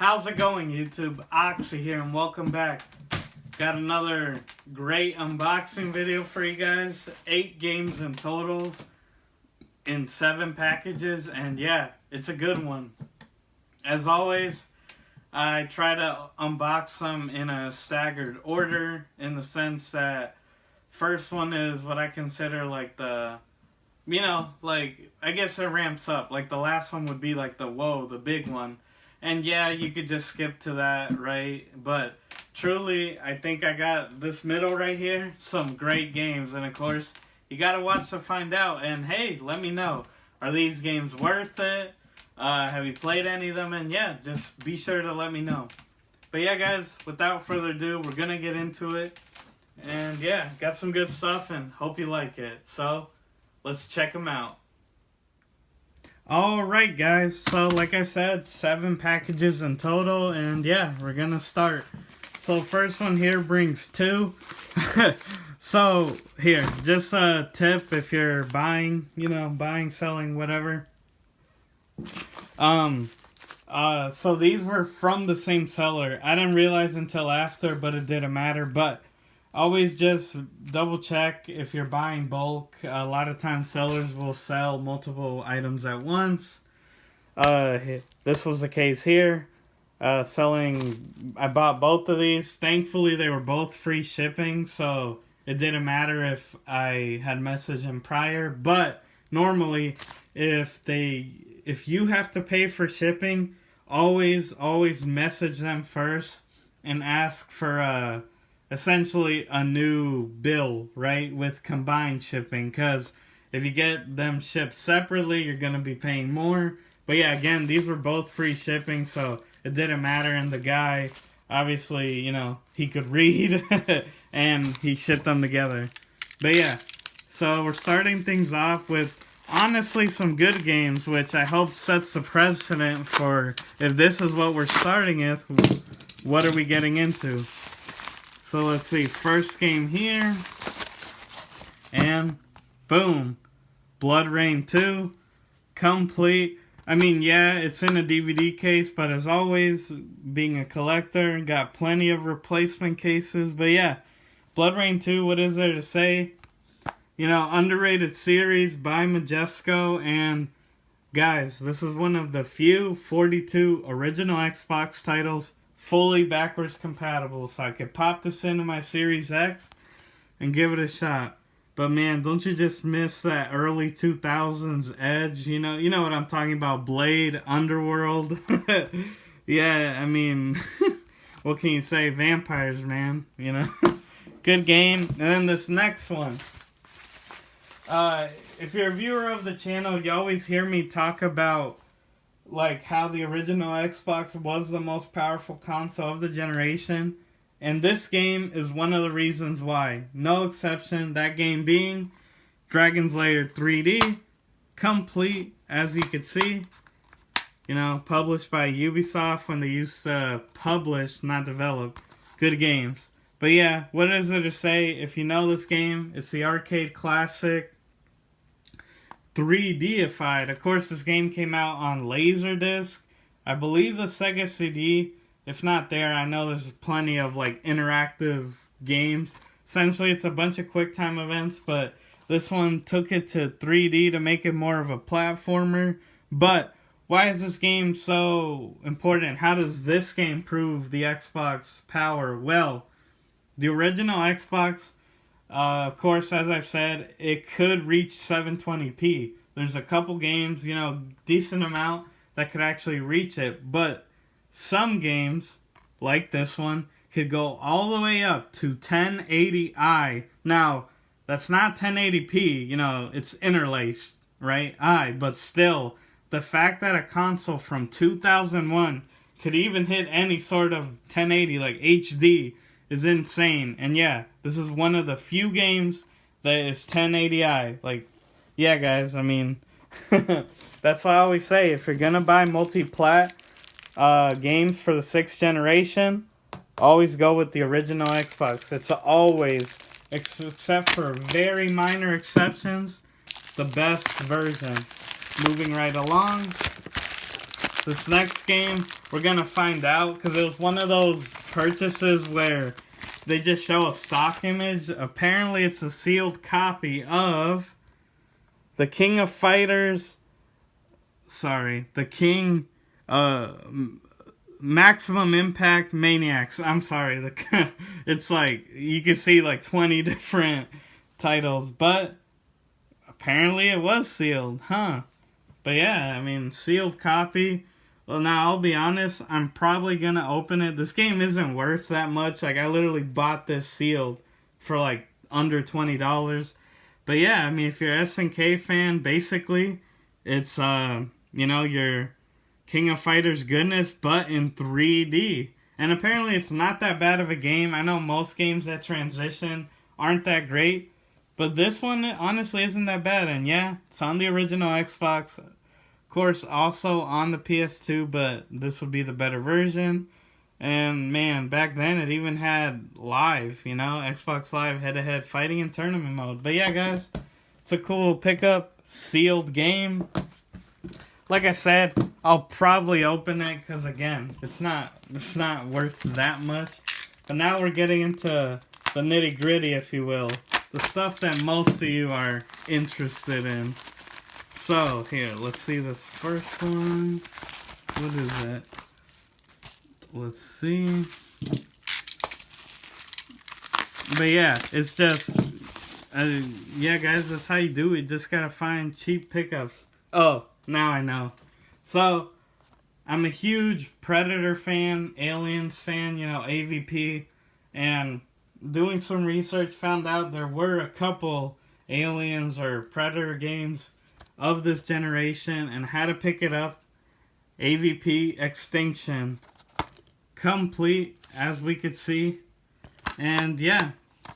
How's it going, YouTube? Oxy here, and welcome back. Got another great unboxing video for you guys. 8 games in total in 7 packages, and yeah, it's a good one. As always, I try to unbox them in a staggered order, in the sense that first one is what I consider like the, I guess it ramps up. Like the last one would be like the big one. And yeah, you could just skip to that, right? But truly, I think I got this middle right here, some great games. And of course, you gotta watch to find out. And hey, let me know. Are these games worth it? Have you played any of them? And yeah, just be sure to let me know. But yeah, guys, without further ado, we're gonna get into it. And yeah, got some good stuff and hope you like it. So, let's check them out. Alright guys, so like I said, 7 packages in total, and yeah, we're gonna start. So first one here brings 2. So here, just a tip if you're buying, buying, selling, whatever. So these were from the same seller. I didn't realize until after, but it didn't matter. But always just double check if you're buying bulk. A lot of times sellers will sell multiple items at once. This was the case here. I bought both of these. Thankfully, they were both free shipping, so it didn't matter if I had messaged them prior. But normally, if you have to pay for shipping, always message them first and ask for essentially a new bill, right, with combined shipping, because if you get them shipped separately, you're going to be paying more. But yeah, again, these were both free shipping, so it didn't matter. And the guy, obviously, he could read and he shipped them together. But yeah, so we're starting things off with honestly some good games, which I hope sets the precedent for if this is what we're starting with, what are we getting into? So let's see, first game here, and boom, Blood Rain 2, complete. I mean, yeah, it's in a DVD case, but as always, being a collector, got plenty of replacement cases. But yeah, Blood Rain 2, what is there to say? Underrated series by Majesco, and guys, this is one of the few 42 original Xbox titles fully backwards compatible, so I could pop this into my Series X and give it a shot. But man, don't you just miss that early 2000s edge? You know what I'm talking about, Blade, Underworld. Yeah, I mean, what can you say? Vampires, man, Good game. And then this next one. If you're a viewer of the channel, you always hear me talk about like how the original Xbox was the most powerful console of the generation, and this game is one of the reasons why. No exception. That game being Dragon's Lair 3D, complete, as you can see. Published by Ubisoft when they used to publish, not develop, good games. But yeah, what is there to say? If you know this game, it's the arcade classic, 3D-ified. Of course, this game came out on Laserdisc. I believe the Sega CD, if not there, I know there's plenty of like interactive games. Essentially, it's a bunch of QuickTime events, but this one took it to 3D to make it more of a platformer. But why is this game so important? How does this game prove the Xbox power? Well, the original Xbox, of course, as I've said, it could reach 720p. There's a couple games, decent amount that could actually reach it. But some games, like this one, could go all the way up to 1080i. Now, that's not 1080p, it's interlaced, right? But still, the fact that a console from 2001 could even hit any sort of 1080, like HD, is insane. And yeah, this is one of the few games that is 1080i. Like, yeah, guys, I mean, that's why I always say, if you're gonna buy multi-plat games for the 6th generation, always go with the original Xbox. It's always, except for very minor exceptions, the best version. Moving right along, this next game we're gonna find out, because it was one of those purchases where they just show a stock image. Apparently it's a sealed copy of the King of Fighters, the King, Maximum Impact Maniacs. I'm sorry, it's like, you can see like 20 different titles, but apparently it was sealed, huh? But yeah, I mean, sealed copy. Well, now, I'll be honest, I'm probably gonna open it. This game isn't worth that much. Like, I literally bought this sealed for like under $20. But yeah, I mean, if you're SNK fan, basically, it's, you know, your King of Fighters goodness, but in 3D. And apparently it's not that bad of a game. I know most games that transition aren't that great, but this one honestly isn't that bad. And yeah, it's on the original Xbox. Of course, also on the PS2, but this would be the better version. And man, back then it even had live, you know, Xbox Live head-to-head fighting and tournament mode. But yeah, guys, it's a cool pickup, sealed game. Like I said, I'll probably open it because, again, it's not worth that much. But now we're getting into the nitty-gritty, if you will. The stuff that most of you are interested in. So, here, let's see this first one. What is it? Let's see. But yeah, it's just... yeah, guys, that's how you do it. You just gotta find cheap pickups. Oh, now I know. So, I'm a huge Predator fan, Aliens fan, you know, AVP. And doing some research, found out there were a couple Aliens or Predator games of this generation, and how to pick it up. AVP Extinction complete, as we could see. And yeah,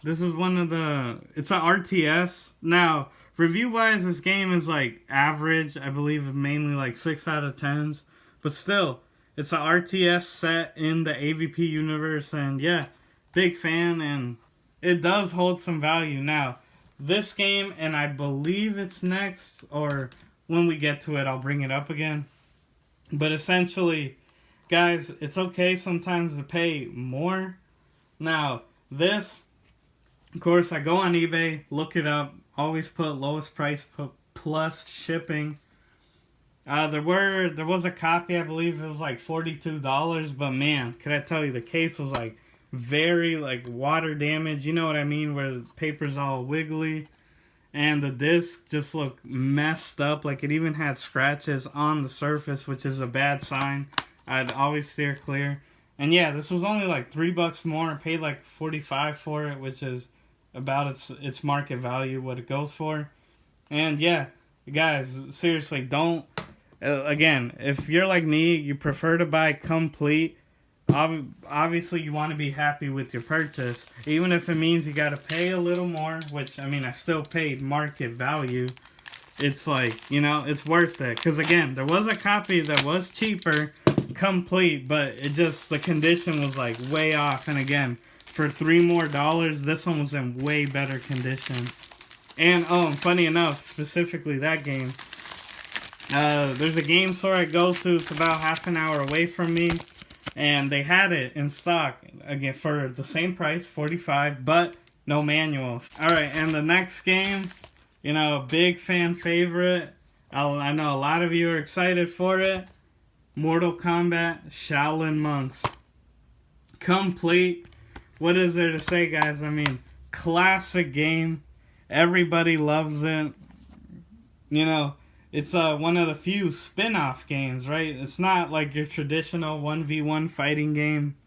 this is one of the, it's an RTS. Now, review wise, this game is like average. I believe mainly like 6 out of 10s, but still, it's an RTS set in the AVP universe. And yeah, big fan, and it does hold some value. Now, this game, and I believe it's next, or when we get to it, I'll bring it up again. But essentially, guys, it's okay sometimes to pay more. Now, this, of course, I go on eBay, look it up, always put lowest price plus shipping. There was a copy, I believe it was like $42, but man, could I tell you, the case was like very like water damage, you know what I mean, where the paper's all wiggly, and the disc just looked messed up. Like, it even had scratches on the surface, which is a bad sign. I'd always steer clear. And yeah, this was only like $3 more. I paid like $45 for it, which is about its market value, what it goes for. And yeah, guys, seriously, don't, again, if you're like me, you prefer to buy complete. Obviously, you want to be happy with your purchase, even if it means you got to pay a little more, which, I mean, I still paid market value. It's like, you know, it's worth it. Because, again, there was a copy that was cheaper, complete, but it just, the condition was, like, way off. And, again, for $3 more, this one was in way better condition. And, oh, funny enough, specifically that game, there's a game store I go to. It's about half an hour away from me. And they had it in stock, again, for the same price, $45, but no manuals. Alright, and the next game, you know, a big fan favorite. I know a lot of you are excited for it. Mortal Kombat Shaolin Monks. Complete. What is there to say, guys? I mean, classic game. Everybody loves it. You know, it's one of the few spin-off games, right? It's not like your traditional 1v1 fighting game.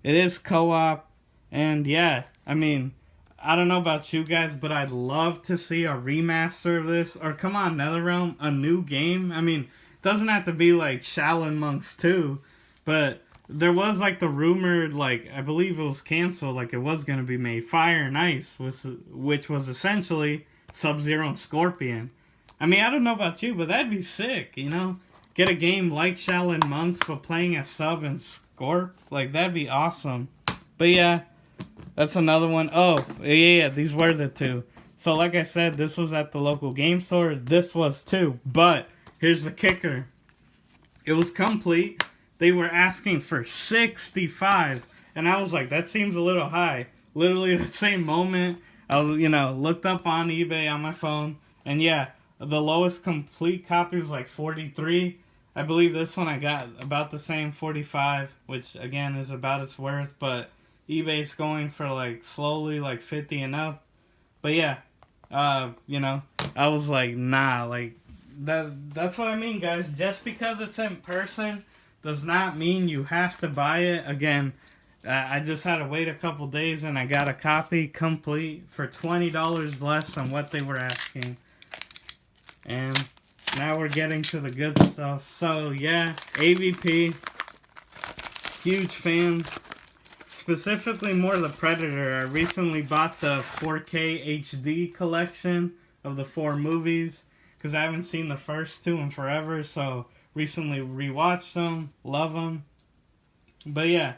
It is co-op. And yeah, I mean, I don't know about you guys, but I'd love to see a remaster of this. Or come on, NetherRealm, a new game. I mean, it doesn't have to be like Shaolin Monks 2. But there was like the rumored, like, I believe it was canceled, like it was going to be made. Fire and Ice, which was essentially Sub-Zero and Scorpion. I mean, I don't know about you, but that'd be sick, you know? Get a game like Shaolin Monks, but playing as Sub and Scorp. Like, that'd be awesome. But yeah, that's another one. Oh, yeah, these were the two. So like I said, this was at the local game store. This was too. But here's the kicker. It was complete. they were asking for 65, and I was like, that seems a little high. Literally the same moment, I was, looked up on eBay on my phone, and yeah, the lowest complete copy was like 43. I believe this one I got about the same, 45, which again is about its worth, but eBay's going for like slowly like 50 and up. But yeah, I was like, nah, like that's what I mean, guys. Just because it's in person does not mean you have to buy it. Again, I just had to wait a couple days and I got a copy complete for $20 less than what they were asking. And now we're getting to the good stuff. So yeah, AVP, huge fan. Specifically more the Predator. I recently bought the 4K HD collection of the 4 movies because I haven't seen the first 2 in forever. So recently rewatched them, love them. But yeah,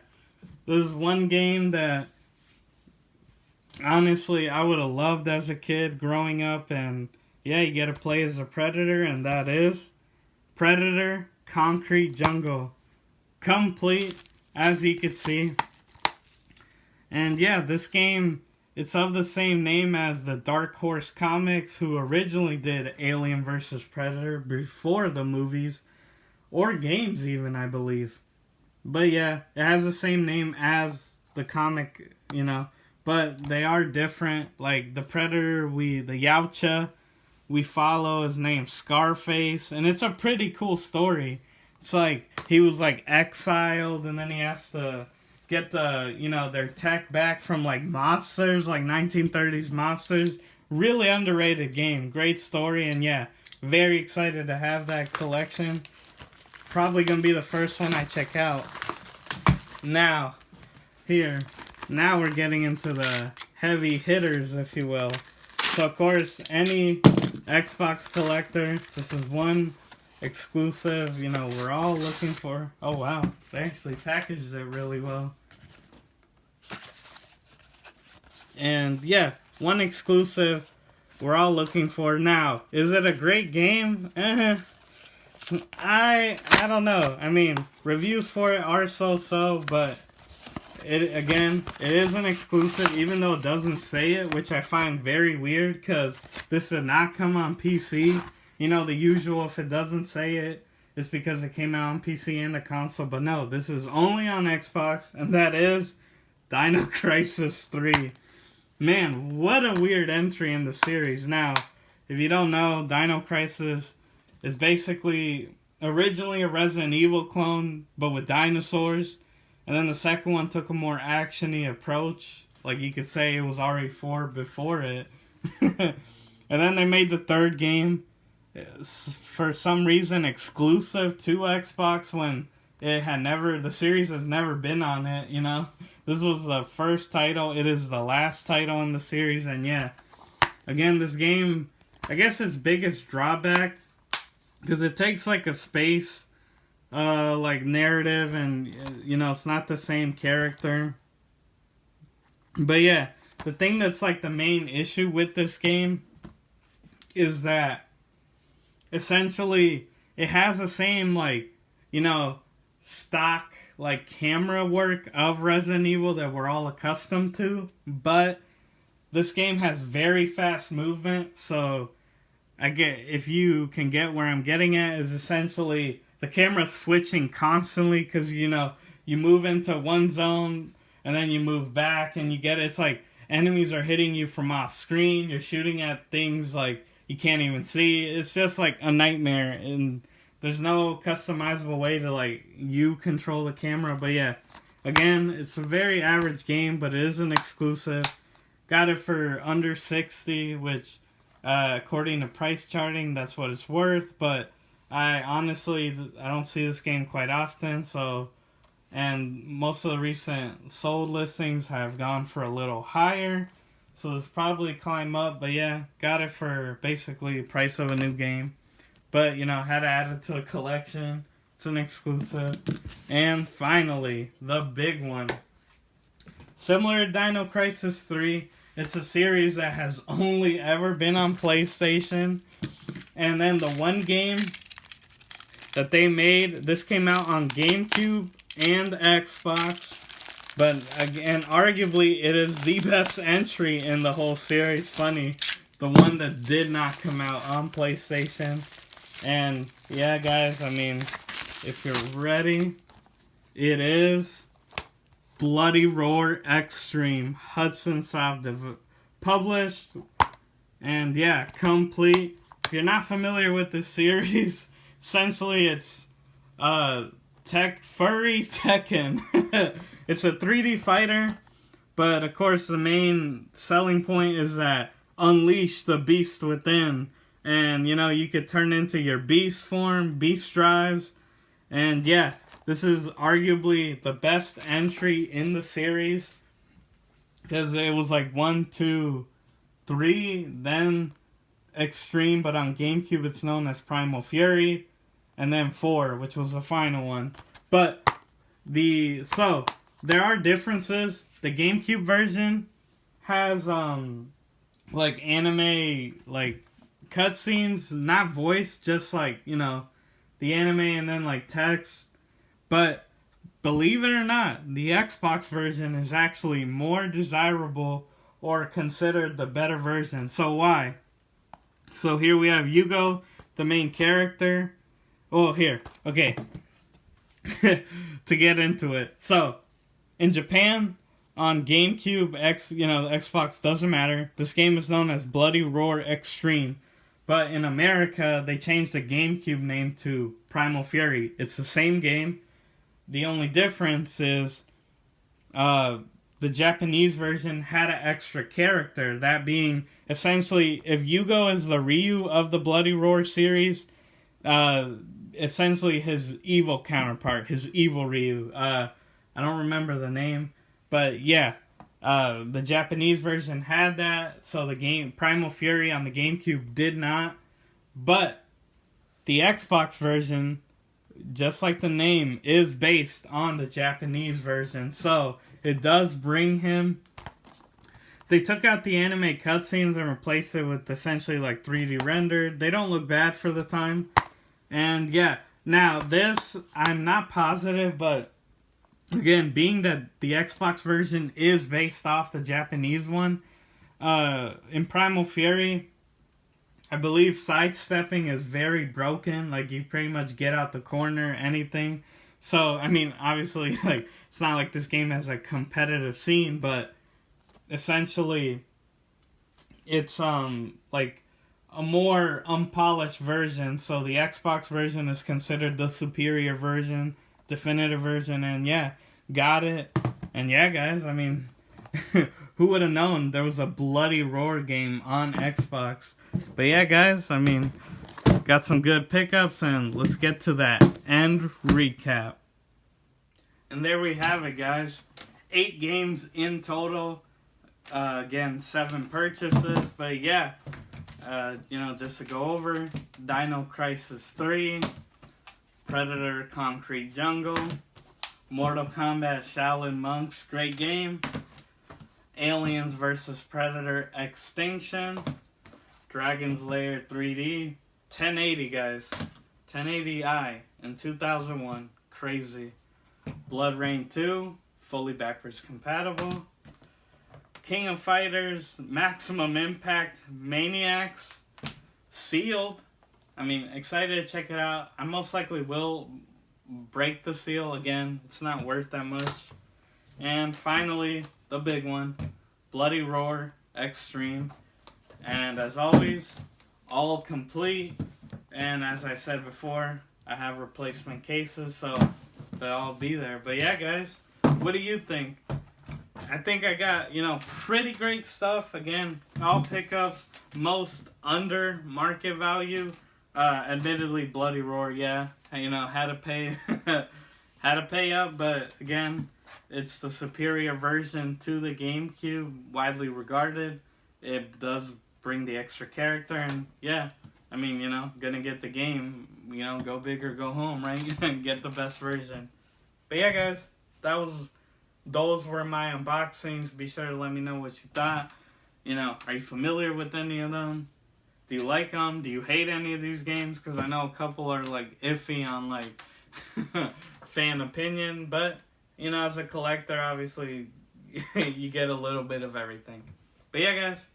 this is one game that honestly I would have loved as a kid growing up, and yeah, you get to play as a Predator, and that is Predator Concrete Jungle. Complete, as you can see. And yeah, this game, it's of the same name as the Dark Horse Comics, who originally did Alien vs. Predator before the movies, or games even, I believe. But yeah, it has the same name as the comic, but they are different. Like the Predator, the Yautja we follow is named Scarface, and it's a pretty cool story. It's like he was like exiled, and then he has to get their tech back from like mobsters, like 1930s mobsters. Really underrated game, great story, and yeah, very excited to have that collection. Probably gonna be the first one I check out. Now we're getting into the heavy hitters, if you will. So of course, any Xbox collector, this is one exclusive, we're all looking for. Oh wow, they actually packaged it really well. And yeah, one exclusive we're all looking for. Now, is it a great game? I don't know. I mean, reviews for it are so-so, but it is an exclusive, even though it doesn't say it, which I find very weird, because this did not come on PC. The usual, if it doesn't say it, it's because it came out on PC and the console, but no, this is only on Xbox, and that is Dino Crisis 3. Man, what a weird entry in the series. Now, if you don't know, Dino Crisis is basically originally a Resident Evil clone, but with dinosaurs. And then the second one took a more action-y approach. Like you could say it was RE4 before it. And then they made the third game, for some reason exclusive to Xbox, when the series has never been on it, This was the first title. It is the last title in the series. And yeah, again, this game, I guess its biggest drawback, because it takes like a space like narrative, and it's not the same character. But yeah, the thing that's like the main issue with this game is that essentially it has the same like stock like camera work of Resident Evil that we're all accustomed to, but this game has very fast movement. So if you can get where I'm getting at, is essentially the camera's switching constantly, because you move into one zone and then you move back, and it's like enemies are hitting you from off screen. You're shooting at things like you can't even see. It's just like a nightmare, and there's no customizable way to like you control the camera. But yeah, again, it's a very average game, but it is an exclusive. Got it for under 60, which according to price charting, that's what it's worth. But I don't see this game quite often, and most of the recent sold listings have gone for a little higher, so this probably climb up. But yeah, got it for basically the price of a new game. But had to add it to the collection. It's an exclusive. And finally, the big one. Similar to Dino Crisis 3, it's a series that has only ever been on PlayStation. And then the one game that they made. This came out on GameCube and Xbox. But again, arguably, it is the best entry in the whole series. Funny. The one that did not come out on PlayStation. And yeah, guys, I mean, if you're ready, it is Bloody Roar Extreme. Hudson Soft published. And yeah, complete. If you're not familiar with the series, essentially it's furry Tekken. It's a 3D fighter, but of course the main selling point is that unleash the beast within. And you know, you could turn into your beast form, beast drives. And yeah, this is arguably the best entry in the series. Because it was like 1, 2, 3, then Extreme, but on GameCube it's known as Primal Fury. And then 4, which was the final one. But there are differences. The GameCube version has like anime like cutscenes, not voice, just like, you know, the anime and then like text. But believe it or not, the Xbox version is actually more desirable or considered the better version. So why? So here we have Yugo, the main character. Oh, here. Okay. To get into it. So, in Japan, on GameCube, Xbox, doesn't matter. This game is known as Bloody Roar Extreme. But in America, they changed the GameCube name to Primal Fury. It's the same game. The only difference is the Japanese version had an extra character. That being, essentially, if Yugo is the Ryu of the Bloody Roar series, essentially his evil counterpart, his evil Ryu. I don't remember the name, but yeah, the Japanese version had that, so the game Primal Fury on the GameCube did not. But the Xbox version, just like the name, is based on the Japanese version, so it does bring him. They took out the anime cutscenes and replaced it with essentially like 3D rendered. They don't look bad for the time. And yeah, now this, I'm not positive, but again, being that the Xbox version is based off the Japanese one, in Primal Fury, I believe sidestepping is very broken. Like, you pretty much get out the corner, anything. So, I mean, obviously, like, it's not like this game has a competitive scene, but essentially, it's, like, a more unpolished version. So the Xbox version is considered the superior version, definitive version, and yeah, got it. And yeah, guys, I mean, who would have known there was a Bloody Roar game on Xbox? But yeah, guys, I mean, got some good pickups, and let's get to that end recap. And there we have it, guys. 8 games in total. Again, 7 purchases, but yeah. Just to go over, Dino Crisis 3, Predator Concrete Jungle, Mortal Kombat Shaolin Monks, great game, Aliens vs. Predator Extinction, Dragon's Lair 3D, 1080, guys, 1080i in 2001, crazy, Blood Rain 2, fully backwards compatible, King of Fighters, Maximum Impact, Maniacs, sealed. I mean, excited to check it out. I most likely will break the seal again. It's not worth that much. And finally, the big one, Bloody Roar Extreme. And as always, all complete. And as I said before, I have replacement cases, so they'll all be there. But yeah, guys, what do you think? I think I got, pretty great stuff. Again, all pickups, most under market value. Admittedly, Bloody Roar, yeah. Had to pay up, but again, it's the superior version to the GameCube, widely regarded. It does bring the extra character, and yeah, I mean, gonna get the game, go big or go home, right? Get the best version. But yeah, guys, those were my unboxings. Be sure to let me know what you thought. Are you familiar with any of them? Do you like them? Do you hate any of these games? Because I know a couple are like iffy on like fan opinion, but you know, as a collector, obviously you get a little bit of everything. But yeah, guys,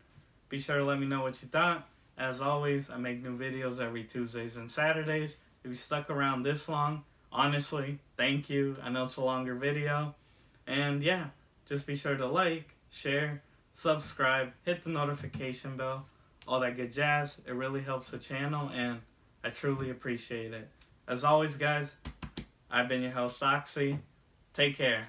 be sure to let me know what you thought. As always, I make new videos every Tuesdays and Saturdays. If you stuck around this long, honestly, thank you. I know it's a longer video. And yeah, just be sure to like, share, subscribe, hit the notification bell, all that good jazz. It really helps the channel, and I truly appreciate it. As always, guys, I've been your host, Oxy. Take care.